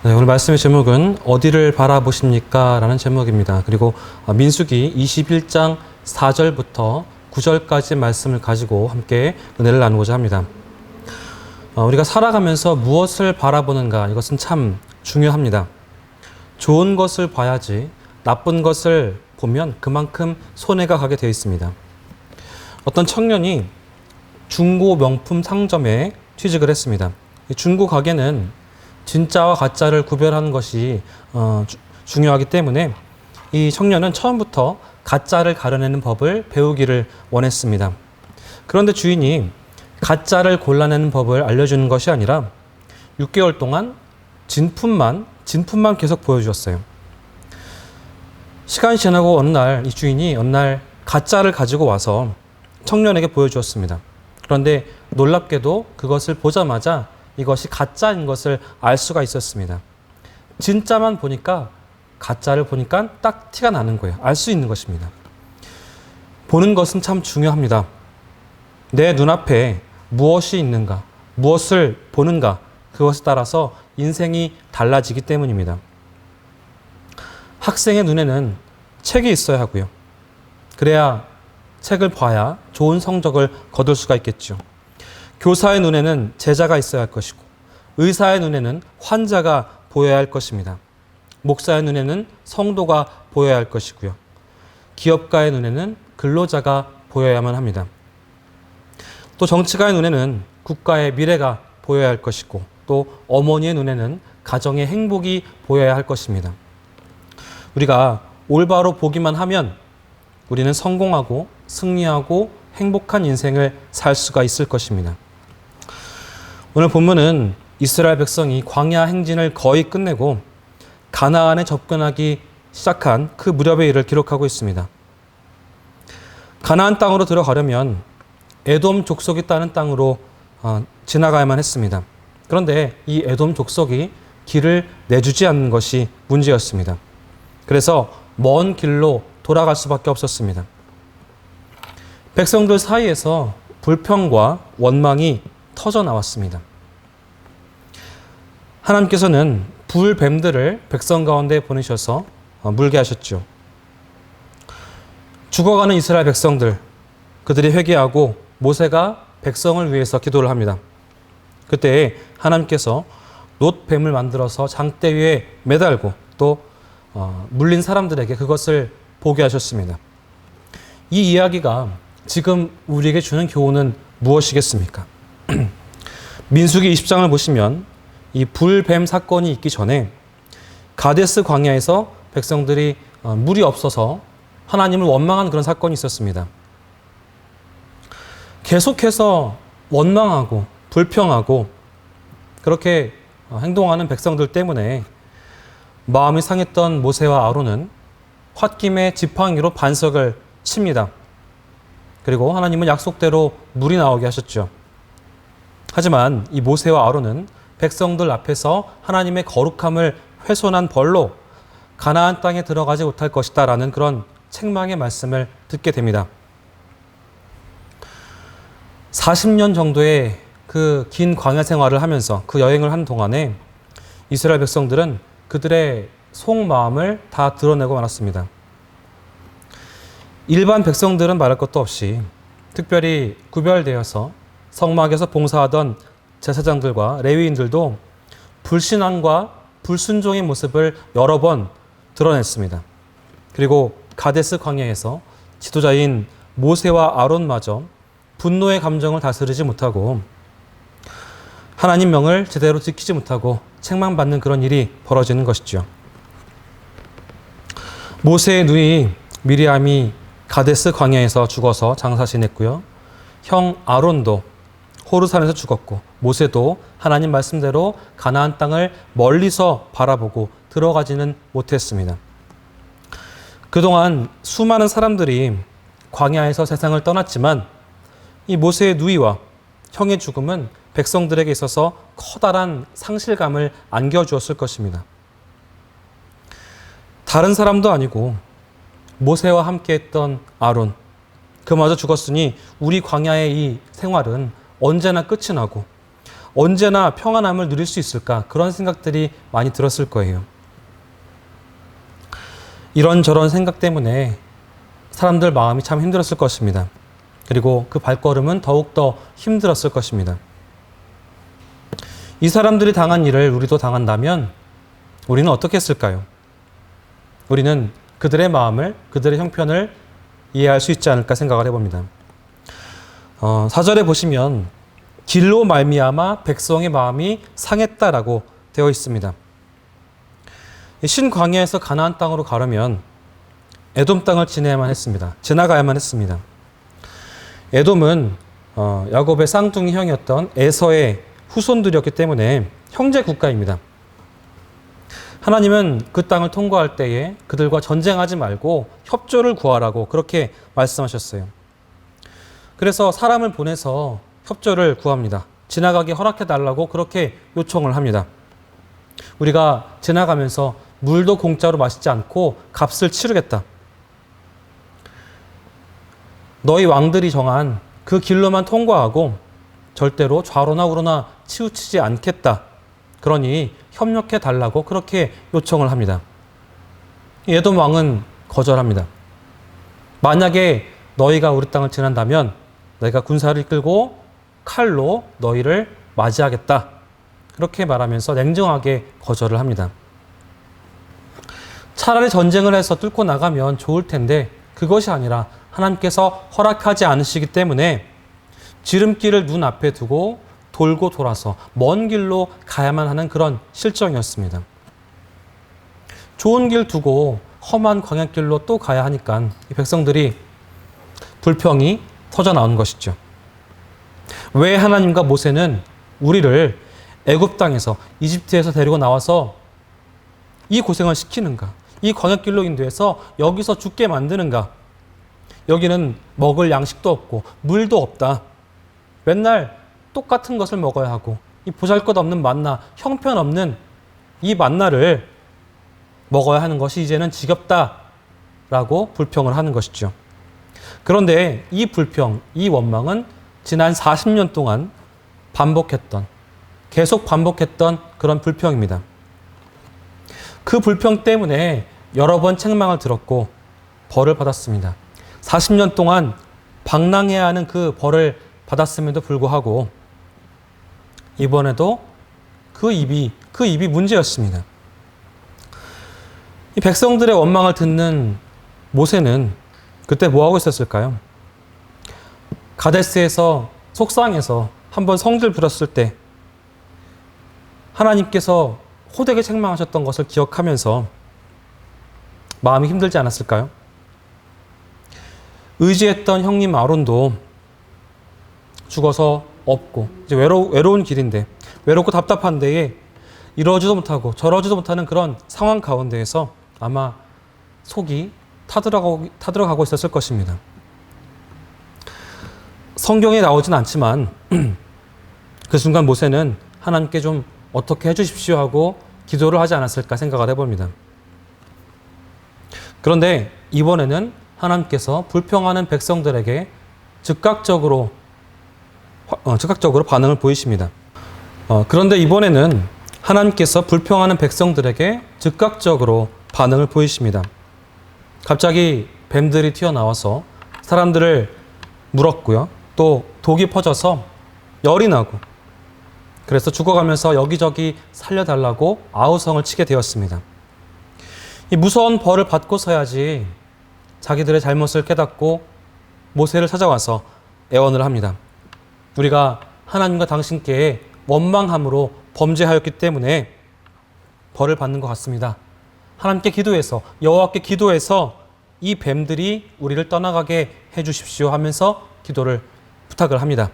네, 오늘 말씀의 제목은 어디를 바라보십니까? 라는 제목입니다. 그리고 민수기 21장 4절부터 9절까지 말씀을 가지고 함께 은혜를 나누고자 합니다. 우리가 살아가면서 무엇을 바라보는가, 이것은 참 중요합니다. 좋은 것을 봐야지 나쁜 것을 보면 그만큼 손해가 가게 되어 있습니다. 어떤 청년이 중고 명품 상점에 취직을 했습니다. 중고 가게는 진짜와 가짜를 구별하는 것이 중요하기 때문에 이 청년은 처음부터 가짜를 가려내는 법을 배우기를 원했습니다. 그런데 주인이 가짜를 골라내는 법을 알려주는 것이 아니라 6개월 동안 진품만 계속 보여주었어요. 시간이 지나고 어느 날 이 주인이 가짜를 가지고 와서 청년에게 보여주었습니다. 그런데 놀랍게도 그것을 보자마자 이것이 가짜인 것을 알 수가 있었습니다. 진짜만 보니까, 가짜를 보니까 딱 티가 나는 거예요. 알 수 있는 것입니다. 보는 것은 참 중요합니다. 내 눈앞에 무엇이 있는가, 무엇을 보는가, 그것에 따라서 인생이 달라지기 때문입니다. 학생의 눈에는 책이 있어야 하고요. 그래야 책을 봐야 좋은 성적을 거둘 수가 있겠죠. 교사의 눈에는 제자가 있어야 할 것이고, 의사의 눈에는 환자가 보여야 할 것입니다. 목사의 눈에는 성도가 보여야 할 것이고요. 기업가의 눈에는 근로자가 보여야만 합니다. 또 정치가의 눈에는 국가의 미래가 보여야 할 것이고, 또 어머니의 눈에는 가정의 행복이 보여야 할 것입니다. 우리가 올바로 보기만 하면 우리는 성공하고 승리하고 행복한 인생을 살 수가 있을 것입니다. 오늘 본문은 이스라엘 백성이 광야 행진을 거의 끝내고 가나안에 접근하기 시작한 그 무렵의 일을 기록하고 있습니다. 가나안 땅으로 들어가려면 에돔 족속이 따는 땅으로 지나가야만 했습니다. 그런데 이 에돔 족속이 길을 내주지 않는 것이 문제였습니다. 그래서 먼 길로 돌아갈 수밖에 없었습니다. 백성들 사이에서 불평과 원망이 터져 나왔습니다. 하나님께서는 불뱀들을 백성 가운데 보내셔서 물게 하셨죠. 죽어가는 이스라엘 백성들, 그들이 회개하고 모세가 백성을 위해서 기도를 합니다. 그때 하나님께서 놋뱀을 만들어서 장대 위에 매달고 또 물린 사람들에게 그것을 보게 하셨습니다. 이 이야기가 지금 우리에게 주는 교훈은 무엇이겠습니까? 민수기 20장을 보시면 이 불뱀 사건이 있기 전에 가데스 광야에서 백성들이 물이 없어서 하나님을 원망한 그런 사건이 있었습니다. 계속해서 원망하고 불평하고 그렇게 행동하는 백성들 때문에 마음이 상했던 모세와 아론은 홧김에 지팡이로 반석을 칩니다. 그리고 하나님은 약속대로 물이 나오게 하셨죠. 하지만 이 모세와 아론은 백성들 앞에서 하나님의 거룩함을 훼손한 벌로 가나안 땅에 들어가지 못할 것이다 라는 그런 책망의 말씀을 듣게 됩니다. 40년 정도의 그 긴 광야 생활을 하면서 그 여행을 한 동안에 이스라엘 백성들은 그들의 속마음을 다 드러내고 말았습니다. 일반 백성들은 말할 것도 없이 특별히 구별되어서 성막에서 봉사하던 제사장들과 레위인들도 불신앙과 불순종의 모습을 여러 번 드러냈습니다. 그리고 가데스 광야에서 지도자인 모세와 아론마저 분노의 감정을 다스리지 못하고 하나님 명을 제대로 지키지 못하고 책망받는 그런 일이 벌어지는 것이죠. 모세의 누이 미리암이 가데스 광야에서 죽어서 장사 지냈고요. 형 아론도 호르산에서 죽었고 모세도 하나님 말씀대로 가나안 땅을 멀리서 바라보고 들어가지는 못했습니다. 그동안 수많은 사람들이 광야에서 세상을 떠났지만 이 모세의 누이와 형의 죽음은 백성들에게 있어서 커다란 상실감을 안겨주었을 것입니다. 다른 사람도 아니고 모세와 함께했던 아론, 그마저 죽었으니 우리 광야의 이 생활은 언제나 끝이 나고 언제나 평안함을 누릴 수 있을까? 그런 생각들이 많이 들었을 거예요. 이런저런 생각 때문에 사람들 마음이 참 힘들었을 것입니다. 그리고 그 발걸음은 더욱더 힘들었을 것입니다. 이 사람들이 당한 일을 우리도 당한다면 우리는 어떻게 했을까요? 우리는 그들의 마음을, 그들의 형편을 이해할 수 있지 않을까 생각을 해봅니다. 4절에 보시면 길로 말미암아 백성의 마음이 상했다라고 되어 있습니다. 신광야에서 가나안 땅으로 가려면 에돔 땅을 지나가야만 했습니다. 에돔은 야곱의 쌍둥이 형이었던 에서의 후손들이었기 때문에 형제 국가입니다. 하나님은 그 땅을 통과할 때에 그들과 전쟁하지 말고 협조를 구하라고 그렇게 말씀하셨어요. 그래서 사람을 보내서 협조를 구합니다. 지나가게 허락해달라고 그렇게 요청을 합니다. 우리가 지나가면서 물도 공짜로 마시지 않고 값을 치르겠다. 너희 왕들이 정한 그 길로만 통과하고 절대로 좌로나 우로나 치우치지 않겠다. 그러니 협력해 달라고 그렇게 요청을 합니다. 에돔 왕은 거절합니다. 만약에 너희가 우리 땅을 지난다면 내가 군사를 이끌고 칼로 너희를 맞이하겠다. 그렇게 말하면서 냉정하게 거절을 합니다. 차라리 전쟁을 해서 뚫고 나가면 좋을 텐데 그것이 아니라 하나님께서 허락하지 않으시기 때문에 지름길을 눈앞에 두고 돌고 돌아서 먼 길로 가야만 하는 그런 실정이었습니다. 좋은 길 두고 험한 광야길로 또 가야 하니까 이 백성들이 불평이 터져 나온 것이죠. 왜 하나님과 모세는 우리를 애굽 땅에서 이집트에서 데리고 나와서 이 고생을 시키는가? 이 광야길로 인도해서 여기서 죽게 만드는가? 여기는 먹을 양식도 없고 물도 없다. 맨날 똑같은 것을 먹어야 하고 이 보잘것없는 만나, 형편없는 이 만나를 먹어야 하는 것이 이제는 지겹다라고 불평을 하는 것이죠. 그런데 이 불평, 이 원망은 지난 40년 동안 계속 반복했던 그런 불평입니다. 그 불평 때문에 여러 번 책망을 들었고 벌을 받았습니다. 40년 동안 방랑해야 하는 그 벌을 받았음에도 불구하고 이번에도 그 입이 문제였습니다. 이 백성들의 원망을 듣는 모세는 그때 뭐 하고 있었을까요? 가데스에서 속상해서 한번 성질 부렸을 때 하나님께서 호되게 책망하셨던 것을 기억하면서 마음이 힘들지 않았을까요? 의지했던 형님 아론도 죽어서 없고 이제 외로운 길인데 외롭고 답답한 데에 이러지도 못하고 저러지도 못하는 그런 상황 가운데에서 아마 속이 타들어가고 있었을 것입니다. 성경에 나오진 않지만 그 순간 모세는 하나님께 좀 어떻게 해주십시오 하고 기도를 하지 않았을까 생각을 해봅니다. 그런데 이번에는 하나님께서 불평하는 백성들에게 즉각적으로 반응을 보이십니다. 그런데 이번에는 하나님께서 불평하는 백성들에게 즉각적으로 반응을 보이십니다. 갑자기 뱀들이 튀어나와서 사람들을 물었고요. 또 독이 퍼져서 열이 나고 그래서 죽어가면서 여기저기 살려달라고 아우성을 치게 되었습니다. 이 무서운 벌을 받고서야지 자기들의 잘못을 깨닫고 모세를 찾아와서 애원을 합니다. 우리가 하나님과 당신께 원망함으로 범죄하였기 때문에 벌을 받는 것 같습니다. 하나님께 기도해서 여호와께 기도해서 이 뱀들이 우리를 떠나가게 해주십시오 하면서 기도를 부탁을 합니다.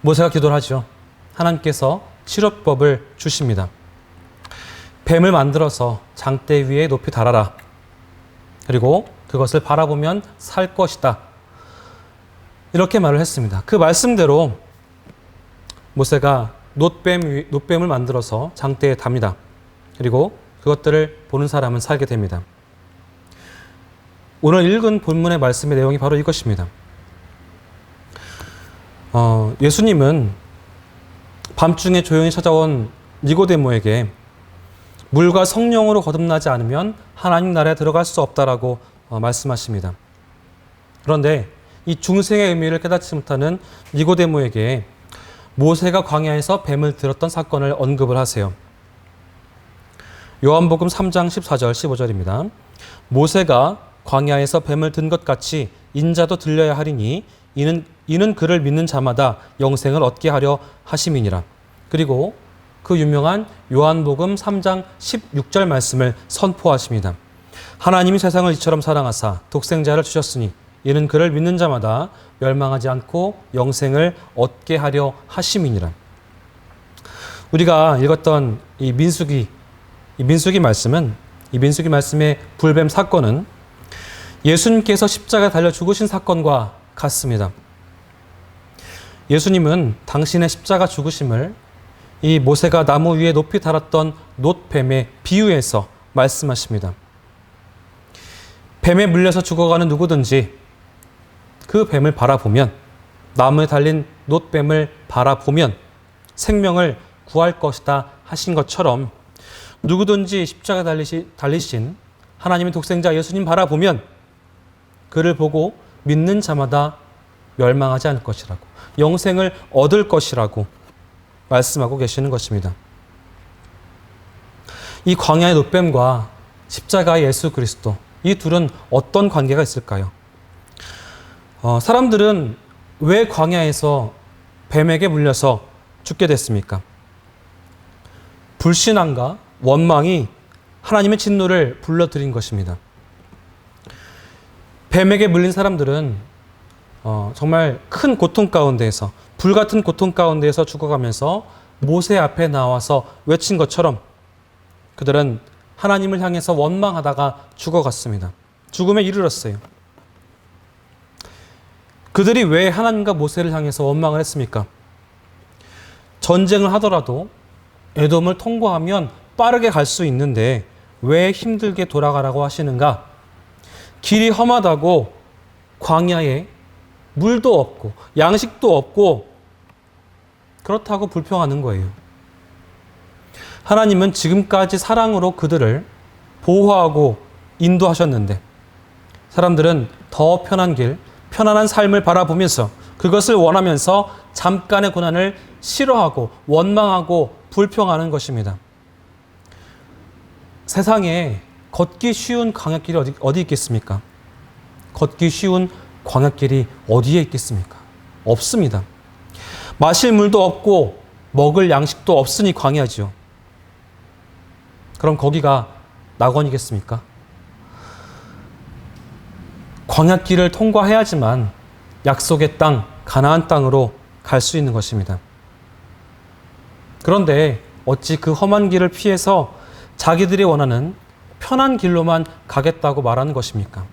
모세가 기도를 하죠. 하나님께서 치료법을 주십니다. 뱀을 만들어서 장대 위에 높이 달아라. 그리고 그것을 바라보면 살 것이다. 이렇게 말을 했습니다. 그 말씀대로 모세가 놋뱀을 만들어서 장대에 답니다. 그리고 그것들을 보는 사람은 살게 됩니다. 오늘 읽은 본문의 말씀의 내용이 바로 이것입니다. 예수님은 밤중에 조용히 찾아온 니고데모에게 물과 성령으로 거듭나지 않으면 하나님 나라에 들어갈 수 없다라고 말씀하십니다. 그런데 이 중생의 의미를 깨닫지 못하는 니고데모에게 모세가 광야에서 뱀을 들었던 사건을 언급을 하세요. 요한복음 3장 14절 15절입니다. 모세가 광야에서 뱀을 든 것 같이 인자도 들려야 하리니 이는 그를 믿는 자마다 영생을 얻게 하려 하심이니라. 그리고 그 유명한 요한복음 3장 16절 말씀을 선포하십니다. 하나님이 세상을 이처럼 사랑하사 독생자를 주셨으니 이는 그를 믿는 자마다 멸망하지 않고 영생을 얻게 하려 하심이니라. 우리가 읽었던 이 민수기 말씀의 불뱀 사건은 예수님께서 십자가에 달려 죽으신 사건과 같습니다. 예수님은 당신의 십자가 죽으심을 이 모세가 나무 위에 높이 달았던 놋뱀에 비유해서 말씀하십니다. 뱀에 물려서 죽어가는 누구든지 그 뱀을 바라보면, 나무에 달린 놋뱀을 바라보면 생명을 구할 것이다 하신 것처럼 누구든지 십자가 달리신 하나님의 독생자 예수님 바라보면 그를 보고 믿는 자마다 멸망하지 않을 것이라고, 영생을 얻을 것이라고 말씀하고 계시는 것입니다. 이 광야의 놋뱀과 십자가의 예수 그리스도, 이 둘은 어떤 관계가 있을까요? 사람들은 왜 광야에서 뱀에게 물려서 죽게 됐습니까? 불신앙과 원망이 하나님의 진노를 불러들인 것입니다. 뱀에게 물린 사람들은 정말 큰 고통 가운데에서, 불같은 고통 가운데에서 죽어가면서 모세 앞에 나와서 외친 것처럼 그들은 하나님을 향해서 원망하다가 죽어갔습니다. 죽음에 이르렀어요. 그들이 왜 하나님과 모세를 향해서 원망을 했습니까? 전쟁을 하더라도 에돔을 통과하면 빠르게 갈 수 있는데 왜 힘들게 돌아가라고 하시는가? 길이 험하다고 광야에 물도 없고 양식도 없고 그렇다고 불평하는 거예요. 하나님은 지금까지 사랑으로 그들을 보호하고 인도하셨는데 사람들은 더 편한 길, 편안한 삶을 바라보면서 그것을 원하면서 잠깐의 고난을 싫어하고 원망하고 불평하는 것입니다. 세상에 걷기 쉬운 광야길이 어디 있겠습니까? 걷기 쉬운 광야길이 어디에 있겠습니까? 없습니다. 마실 물도 없고 먹을 양식도 없으니 광야지요. 그럼 거기가 낙원이겠습니까? 광야길을 통과해야지만 약속의 땅, 가나안 땅으로 갈 수 있는 것입니다. 그런데 어찌 그 험한 길을 피해서 자기들이 원하는 편한 길로만 가겠다고 말하는 것입니까?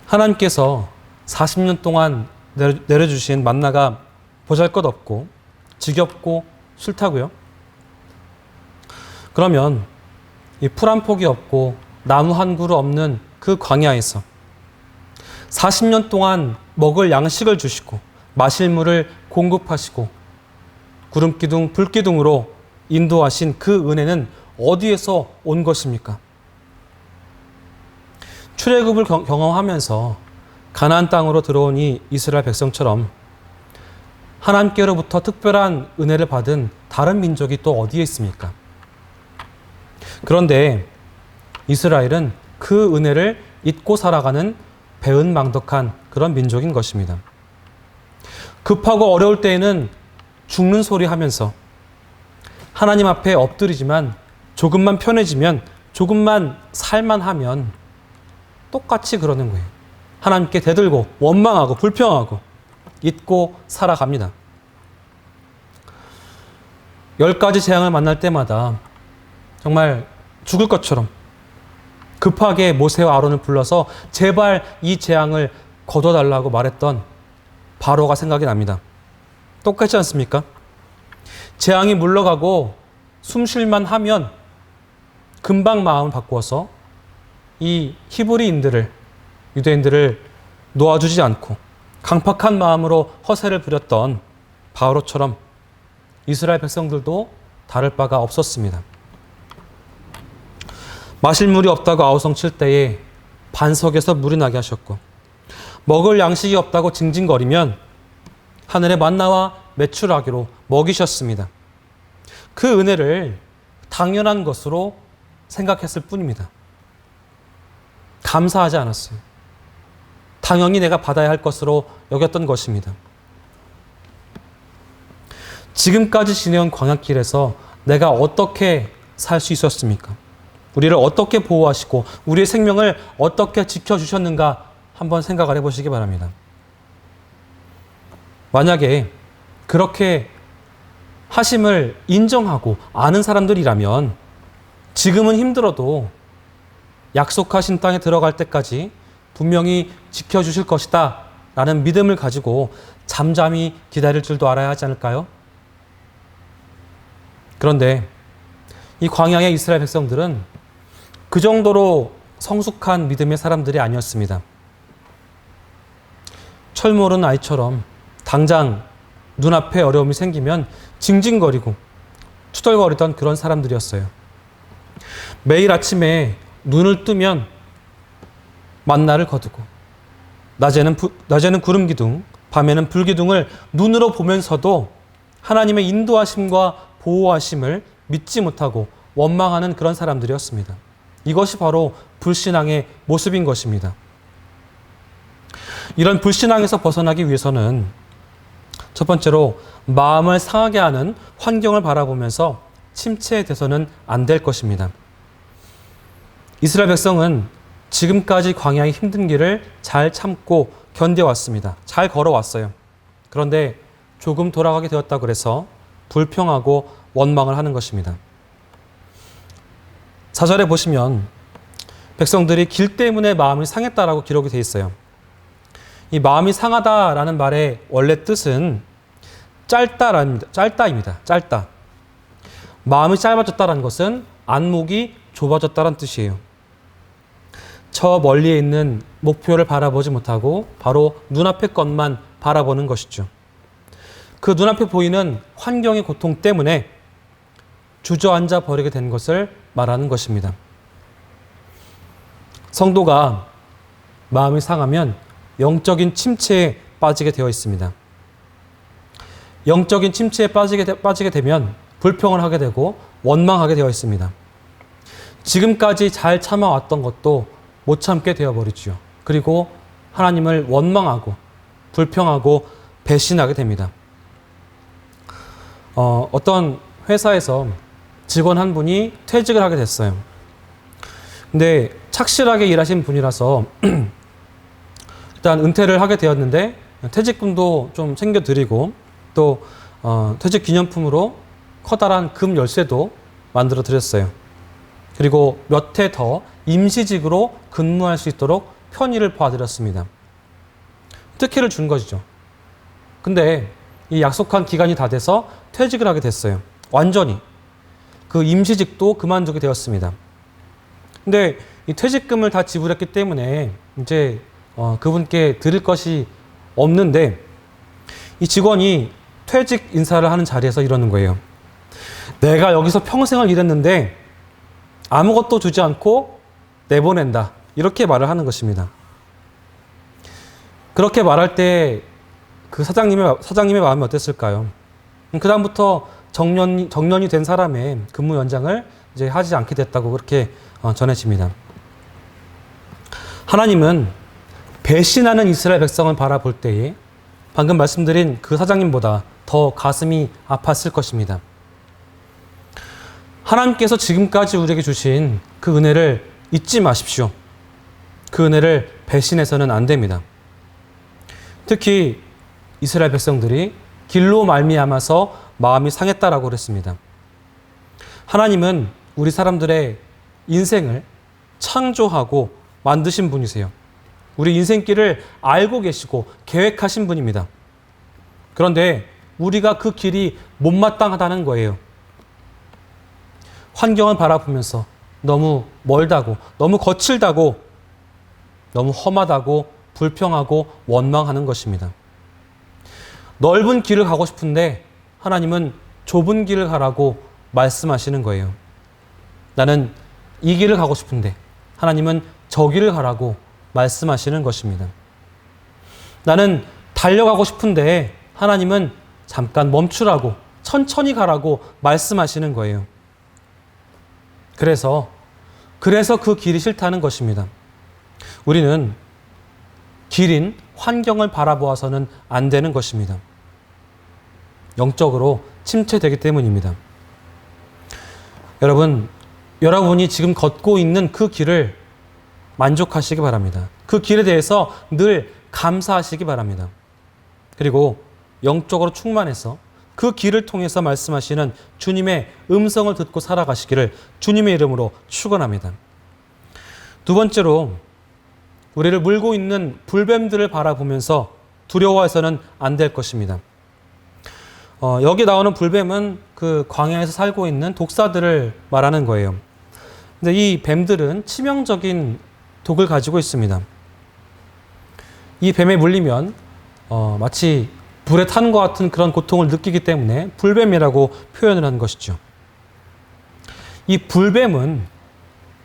하나님께서 40년 동안 내려주신 만나가 보잘것없고 지겹고 싫다고요? 그러면 이 풀 한 폭이 없고 나무 한 그루 없는 그 광야에서 40년 동안 먹을 양식을 주시고 마실 물을 공급하시고 구름기둥, 불기둥으로 인도하신 그 은혜는 어디에서 온 것입니까? 출애굽을 경험하면서 가나안 땅으로 들어온 이 이스라엘 백성처럼 하나님께로부터 특별한 은혜를 받은 다른 민족이 또 어디에 있습니까? 그런데 이스라엘은 그 은혜를 잊고 살아가는 배은망덕한 그런 민족인 것입니다. 급하고 어려울 때에는 죽는 소리 하면서 하나님 앞에 엎드리지만 조금만 편해지면, 조금만 살만하면 똑같이 그러는 거예요. 하나님께 대들고 원망하고 불평하고 잊고 살아갑니다. 10가지 재앙을 만날 때마다 정말 죽을 것처럼 급하게 모세와 아론을 불러서 제발 이 재앙을 거둬달라고 말했던 바로가 생각이 납니다. 똑같지 않습니까? 재앙이 물러가고 숨 쉴만 하면 금방 마음을 바꾸어서 이 히브리인들을, 유대인들을 놓아주지 않고 강팍한 마음으로 허세를 부렸던 바로처럼 이스라엘 백성들도 다를 바가 없었습니다. 마실 물이 없다고 아우성칠 때에 반석에서 물이 나게 하셨고, 먹을 양식이 없다고 징징거리면 하늘의 만나와 메추라기로 먹이셨습니다. 그 은혜를 당연한 것으로 생각했을 뿐입니다. 감사하지 않았어요. 당연히 내가 받아야 할 것으로 여겼던 것입니다. 지금까지 지내온 광야길에서 내가 어떻게 살 수 있었습니까? 우리를 어떻게 보호하시고 우리의 생명을 어떻게 지켜주셨는가 한번 생각을 해보시기 바랍니다. 만약에 그렇게 하심을 인정하고 아는 사람들이라면 지금은 힘들어도 약속하신 땅에 들어갈 때까지 분명히 지켜주실 것이다 라는 믿음을 가지고 잠잠히 기다릴 줄도 알아야 하지 않을까요? 그런데 이 광야의 이스라엘 백성들은 그 정도로 성숙한 믿음의 사람들이 아니었습니다. 철 모르는 아이처럼 당장 눈앞에 어려움이 생기면 징징거리고 투덜거리던 그런 사람들이었어요. 매일 아침에 눈을 뜨면 만나를 거두고 낮에는 구름 기둥, 밤에는 불 기둥을 눈으로 보면서도 하나님의 인도하심과 보호하심을 믿지 못하고 원망하는 그런 사람들이었습니다. 이것이 바로 불신앙의 모습인 것입니다. 이런 불신앙에서 벗어나기 위해서는 첫 번째로 마음을 상하게 하는 환경을 바라보면서 침체돼서는 안 될 것입니다. 이스라엘 백성은 지금까지 광야의 힘든 길을 잘 참고 견뎌왔습니다. 잘 걸어왔어요. 그런데 조금 돌아가게 되었다고 해서 불평하고 원망을 하는 것입니다. 4절에 보시면 백성들이 길 때문에 마음이 상했다라고 기록이 되어 있어요. 이 마음이 상하다라는 말의 원래 뜻은 짧다입니다. 짧다. 마음이 짧아졌다라는 것은 안목이 좁아졌다는 뜻이에요. 저 멀리에 있는 목표를 바라보지 못하고 바로 눈앞의 것만 바라보는 것이죠. 그 눈앞에 보이는 환경의 고통 때문에 주저앉아 버리게 된 것을 말하는 것입니다. 성도가 마음이 상하면 영적인 침체에 빠지게 되어 있습니다. 영적인 침체에 빠지게 되면 불평을 하게 되고 원망하게 되어 있습니다. 지금까지 잘 참아왔던 것도 못 참게 되어버리죠. 그리고 하나님을 원망하고 불평하고 배신하게 됩니다. 어떤 회사에서 직원 한 분이 퇴직을 하게 됐어요. 근데 착실하게 일하신 분이라서 일단 은퇴를 하게 되었는데 퇴직금도 좀 챙겨드리고 또 퇴직 기념품으로 커다란 금 열쇠도 만들어 드렸어요. 그리고 몇 해 더 임시직으로 근무할 수 있도록 편의를 봐드렸습니다. 특혜를 준 것이죠. 근데 이 약속한 기간이 다 돼서 퇴직을 하게 됐어요. 완전히. 그 임시직도 그만두게 되었습니다. 근데 이 퇴직금을 다 지불했기 때문에 이제 그분께 드릴 것이 없는데 이 직원이 퇴직 인사를 하는 자리에서 이러는 거예요. 내가 여기서 평생을 일했는데 아무것도 주지 않고 내보낸다. 이렇게 말을 하는 것입니다. 그렇게 말할 때 그 사장님의 마음이 어땠을까요? 그다음부터 정년이 된 사람의 근무 연장을 이제 하지 않게 됐다고 그렇게 전해집니다. 하나님은 배신하는 이스라엘 백성을 바라볼 때에 방금 말씀드린 그 사장님보다 더 가슴이 아팠을 것입니다. 하나님께서 지금까지 우리에게 주신 그 은혜를 잊지 마십시오. 그 은혜를 배신해서는 안 됩니다. 특히 이스라엘 백성들이 길로 말미암아서 마음이 상했다라고 그랬습니다. 하나님은 우리 사람들의 인생을 창조하고 만드신 분이세요. 우리 인생길을 알고 계시고 계획하신 분입니다. 그런데 우리가 그 길이 못마땅하다는 거예요. 환경을 바라보면서 너무 멀다고, 너무 거칠다고, 너무 험하다고 불평하고 원망하는 것입니다. 넓은 길을 가고 싶은데 하나님은 좁은 길을 가라고 말씀하시는 거예요. 나는 이 길을 가고 싶은데 하나님은 저 길을 가라고 말씀하시는 것입니다. 나는 달려가고 싶은데 하나님은 잠깐 멈추라고, 천천히 가라고 말씀하시는 거예요. 그래서 그 길이 싫다는 것입니다. 우리는 길인 환경을 바라보아서는 안 되는 것입니다. 영적으로 침체되기 때문입니다. 여러분이 지금 걷고 있는 그 길을 만족하시기 바랍니다. 그 길에 대해서 늘 감사하시기 바랍니다. 그리고 영적으로 충만해서 그 길을 통해서 말씀하시는 주님의 음성을 듣고 살아가시기를 주님의 이름으로 축원합니다. 두 번째로 우리를 물고 있는 불뱀들을 바라보면서 두려워해서는 안 될 것입니다. 여기 나오는 불뱀은 그 광야에서 살고 있는 독사들을 말하는 거예요. 근데 이 뱀들은 치명적인 독을 가지고 있습니다. 이 뱀에 물리면 마치 불에 탄 것 같은 그런 고통을 느끼기 때문에 불뱀이라고 표현을 한 것이죠. 이 불뱀은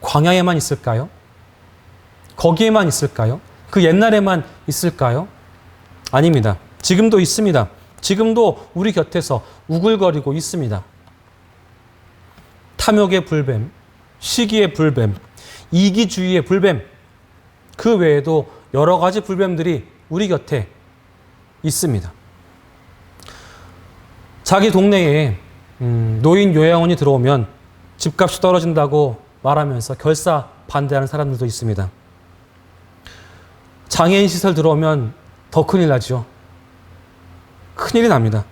광야에만 있을까요? 거기에만 있을까요? 그 옛날에만 있을까요? 아닙니다. 지금도 있습니다. 지금도 우리 곁에서 우글거리고 있습니다. 탐욕의 불뱀, 시기의 불뱀, 이기주의의 불뱀, 그 외에도 여러 가지 불뱀들이 우리 곁에 있습니다. 자기 동네에 노인 요양원이 들어오면 집값이 떨어진다고 말하면서 결사 반대하는 사람들도 있습니다. 장애인 시설 들어오면 더 큰일 나죠. 큰일이 납니다.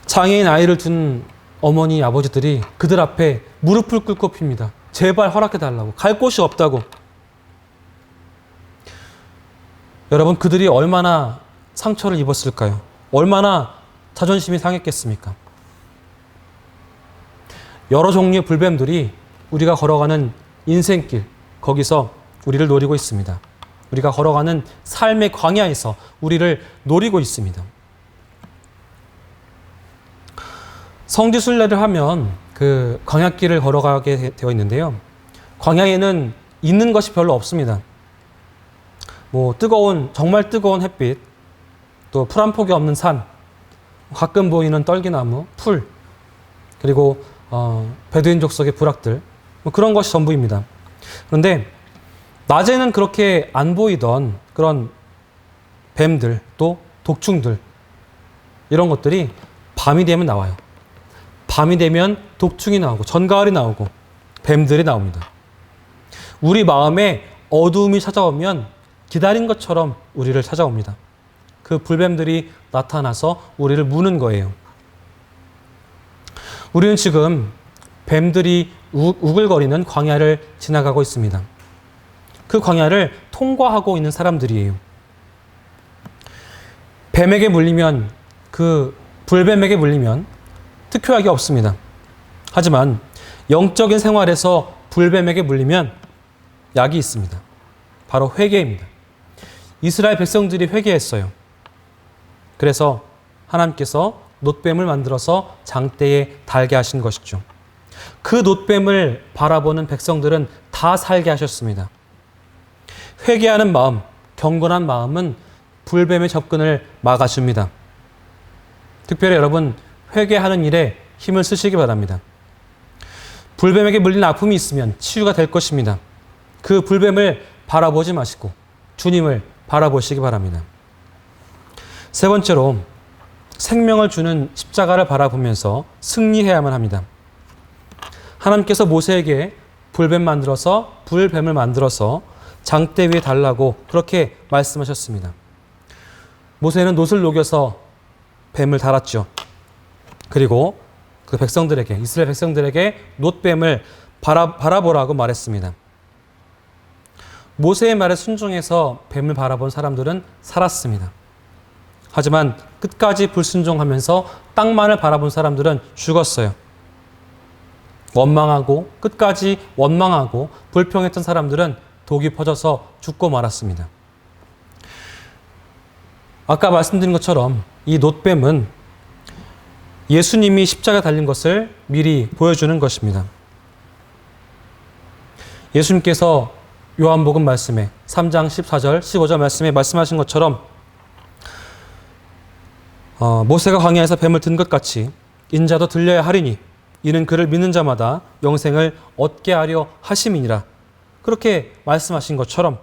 장애인 아이를 둔 어머니, 아버지들이 그들 앞에 무릎을 꿇고 핍니다. 제발 허락해달라고. 갈 곳이 없다고. 여러분, 그들이 얼마나 상처를 입었을까요? 얼마나 자존심이 상했겠습니까? 여러 종류의 불뱀들이 우리가 걸어가는 인생길, 거기서 우리를 노리고 있습니다. 우리가 걸어가는 삶의 광야에서 우리를 노리고 있습니다. 성지순례를 하면 그 광야길을 걸어가게 되어 있는데요. 광야에는 있는 것이 별로 없습니다. 정말 뜨거운 햇빛, 또 풀 한 폭이 없는 산, 가끔 보이는 떨기나무, 풀, 그리고 베두인 족속의 부락들, 그런 것이 전부입니다. 그런데 낮에는 그렇게 안 보이던 그런 뱀들, 또 독충들, 이런 것들이 밤이 되면 나와요. 밤이 되면 독충이 나오고 전가을이 나오고 뱀들이 나옵니다. 우리 마음에 어두움이 찾아오면 기다린 것처럼 우리를 찾아옵니다. 그 불뱀들이 나타나서 우리를 무는 거예요. 우리는 지금 뱀들이 우글거리는 광야를 지나가고 있습니다. 그 광야를 통과하고 있는 사람들이에요. 뱀에게 물리면, 그 불뱀에게 물리면 특효약이 없습니다. 하지만 영적인 생활에서 불뱀에게 물리면 약이 있습니다. 바로 회개입니다. 이스라엘 백성들이 회개했어요. 그래서 하나님께서 놋뱀을 만들어서 장대에 달게 하신 것이죠. 그 놋뱀을 바라보는 백성들은 다 살게 하셨습니다. 회개하는 마음, 경건한 마음은 불뱀의 접근을 막아줍니다. 특별히 여러분, 회개하는 일에 힘을 쓰시기 바랍니다. 불뱀에게 물린 아픔이 있으면 치유가 될 것입니다. 그 불뱀을 바라보지 마시고 주님을 바라보시기 바랍니다. 세 번째로, 생명을 주는 십자가를 바라보면서 승리해야만 합니다. 하나님께서 모세에게 불뱀을 만들어서 장대 위에 달라고 그렇게 말씀하셨습니다. 모세는 놋을 녹여서 뱀을 달았죠. 그리고 그 백성들에게, 이스라엘 백성들에게 놋뱀을 바라보라고 말했습니다. 모세의 말에 순종해서 뱀을 바라본 사람들은 살았습니다. 하지만 끝까지 불순종하면서 땅만을 바라본 사람들은 죽었어요. 끝까지 원망하고 불평했던 사람들은 독이 퍼져서 죽고 말았습니다. 아까 말씀드린 것처럼 이 놋뱀은 예수님이 십자가에 달린 것을 미리 보여주는 것입니다. 예수님께서 요한복음 말씀에 3장 14절, 15절 말씀에 말씀하신 것처럼 모세가 광야에서 뱀을 든 것 같이 인자도 들려야 하리니 이는 그를 믿는 자마다 영생을 얻게 하려 하심이니라. 그렇게 말씀하신 것처럼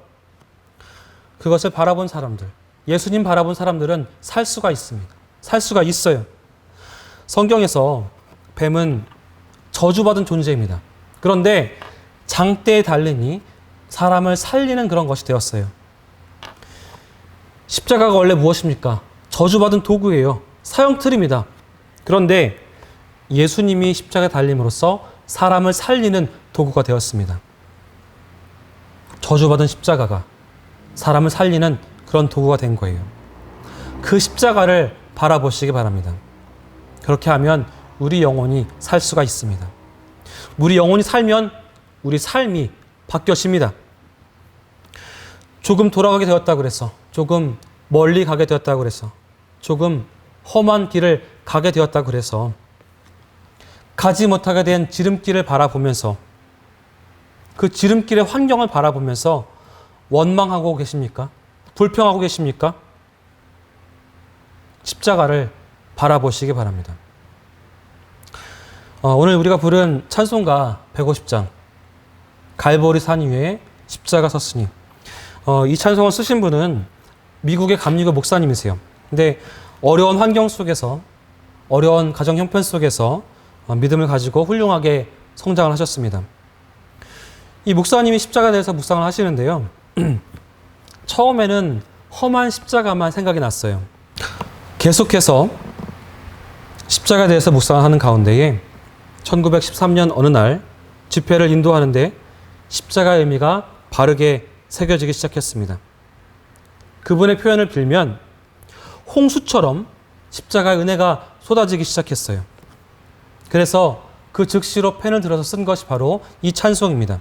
그것을 바라본 사람들, 예수님 바라본 사람들은 살 수가 있습니다. 살 수가 있어요. 성경에서 뱀은 저주받은 존재입니다. 그런데 장대에 달리니 사람을 살리는 그런 것이 되었어요. 십자가가 원래 무엇입니까? 저주받은 도구예요. 사형틀입니다. 그런데 예수님이 십자가에 달림으로써 사람을 살리는 도구가 되었습니다. 저주받은 십자가가 사람을 살리는 그런 도구가 된 거예요. 그 십자가를 바라보시기 바랍니다. 그렇게 하면 우리 영혼이 살 수가 있습니다. 우리 영혼이 살면 우리 삶이 바뀌어집니다. 조금 돌아가게 되었다 그래서, 조금 멀리 가게 되었다 그래서, 조금 험한 길을 가게 되었다 그래서 가지 못하게 된 지름길을 바라보면서, 그 지름길의 환경을 바라보면서 원망하고 계십니까? 불평하고 계십니까? 십자가를 바라보시기 바랍니다. 오늘 우리가 부른 찬송가 150장, 갈보리 산 위에 십자가 섰으니, 이 찬송을 쓰신 분은 미국의 감리교 목사님이세요. 근데 어려운 환경 속에서, 어려운 가정 형편 속에서 믿음을 가지고 훌륭하게 성장을 하셨습니다. 이 목사님이 십자가에 대해서 묵상을 하시는데요. 처음에는 험한 십자가만 생각이 났어요. 계속해서 십자가에 대해서 묵상하는 가운데에 1913년 어느 날 집회를 인도하는데 십자가의 의미가 바르게 새겨지기 시작했습니다. 그분의 표현을 빌면 홍수처럼 십자가의 은혜가 쏟아지기 시작했어요. 그래서 그 즉시로 펜을 들어서 쓴 것이 바로 이 찬송입니다.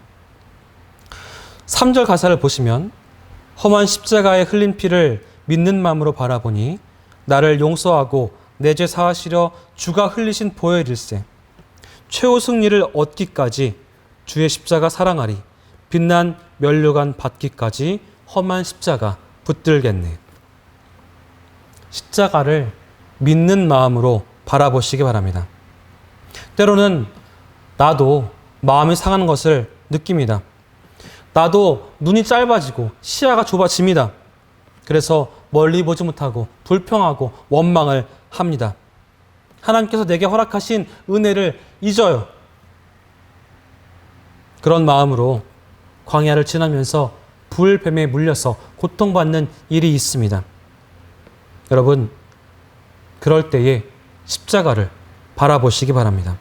3절 가사를 보시면 험한 십자가에 흘린 피를 믿는 마음으로 바라보니 나를 용서하고 내 죄 사하시려 주가 흘리신 보혈일세. 최후 승리를 얻기까지 주의 십자가 사랑하리. 빛난 면류관 받기까지 험한 십자가 붙들겠네. 십자가를 믿는 마음으로 바라보시기 바랍니다. 때로는 나도 마음이 상하는 것을 느낍니다. 나도 눈이 짧아지고 시야가 좁아집니다. 그래서 멀리 보지 못하고 불평하고 원망을 합니다. 하나님께서 내게 허락하신 은혜를 잊어요. 그런 마음으로 광야를 지나면서 불뱀에 물려서 고통받는 일이 있습니다. 여러분, 그럴 때에 십자가를 바라보시기 바랍니다.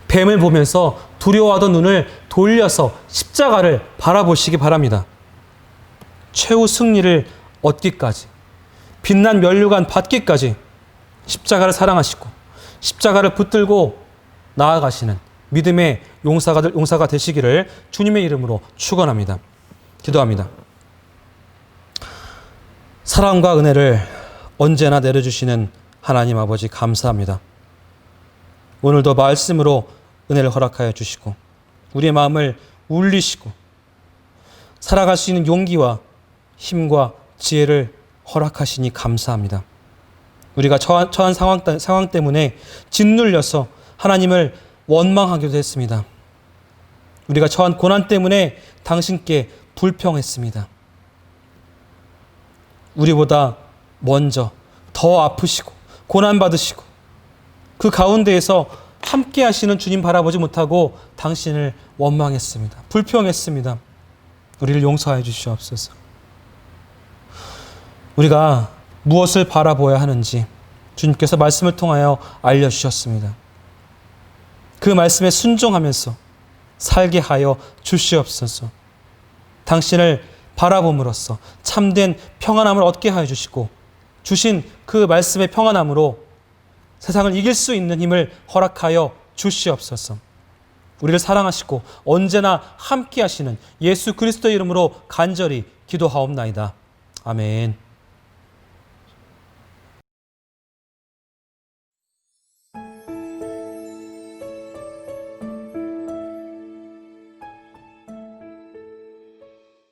뱀을 보면서 두려워하던 눈을 돌려서 십자가를 바라보시기 바랍니다. 최후 승리를 얻기까지, 빛난 면류관 받기까지 십자가를 사랑하시고 십자가를 붙들고 나아가시는 믿음의 용사가 되시기를 주님의 이름으로 축원합니다. 기도합니다. 사랑과 은혜를 언제나 내려주시는 하나님 아버지 감사합니다. 오늘도 말씀으로 은혜를 허락하여 주시고 우리의 마음을 울리시고 살아갈 수 있는 용기와 힘과 지혜를 허락하시니 감사합니다. 우리가 처한 상황 때문에 짓눌려서 하나님을 원망하기도 했습니다. 우리가 처한 고난 때문에 당신께 불평했습니다. 우리보다 먼저 더 아프시고 고난받으시고 그 가운데에서 함께 하시는 주님 바라보지 못하고 당신을 원망했습니다. 불평했습니다. 우리를 용서해 주시옵소서. 우리가 무엇을 바라보아야 하는지 주님께서 말씀을 통하여 알려주셨습니다. 그 말씀에 순종하면서 살게 하여 주시옵소서. 당신을 바라봄으로써 참된 평안함을 얻게 하여 주시고 주신 그 말씀의 평안함으로 세상을 이길 수 있는 힘을 허락하여 주시옵소서. 우리를 사랑하시고 언제나 함께 하시는 예수 그리스도의 이름으로 간절히 기도하옵나이다. 아멘.